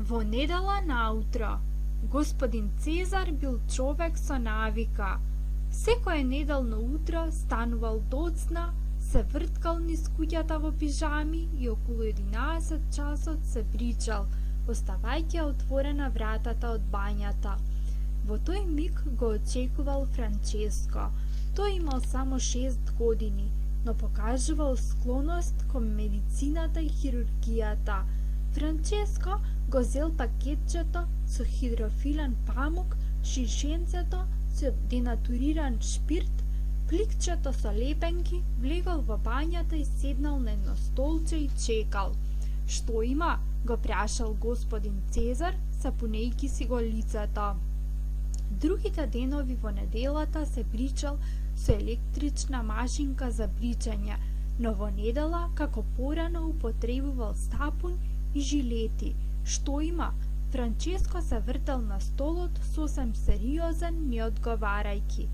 Во недела наутро, господин Цезар бил човек со навика. Секое неделно утро станувал доцна, се врткал низ куќата во пижами и околу 11 часот се бричал, оставајќи отворена вратата од бањата. Во тој миг го очекувал Франческо. Тој имал само 6 години, но покажувал склоност кон медицината и хирургијата. Франческо го зел пакетчето со хидрофилен памук, шишенцето со денатуриран шпирт, пликчето со лепенки, влегол во бањата и седнал на едно столче и чекал. Што има? Го прашал господин Цезар, сапунејки си го лицето. Другите денови во неделата се бричал со електрична машинка за бричање, но во недела, како порано, употребувал сапун и жилети. Што има? Франческо се вртел на столот сосем сериозен, не одговарајки.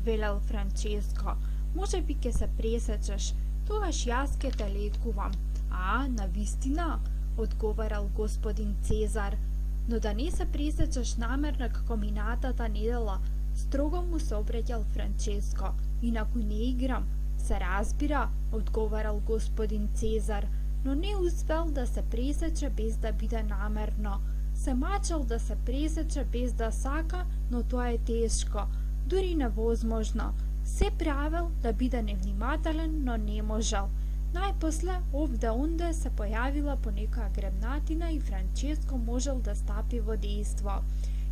Велел Франческо, може би ке се пресечеш, тогаш јас ке те лекувам. Навистина, одговарал господин Цезар, но да не се пресечеш намерно како минатата недела, строго му се обреќал Франческо. Инаку не играм, се разбира, одговарал господин Цезар, но не успел да се пресече без да биде намерно. Се мачал да се пресече без да сака, но тоа е тешко, дури невозможно. Се правил да биде невнимателен, но не можел. Најпосле, овде-онде се појавила понекоја гребнатина и Франческо можел да стапи во дејство.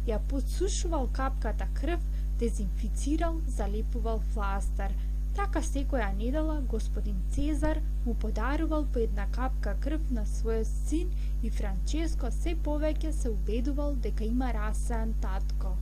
Ја подсушувал капката крв, дезинфицирал, залепувал фластер. Така секоја недела господин Цезар му подарувал по една капка крв на својот син и Франческо се повеќе се убедувал дека има расеан татко.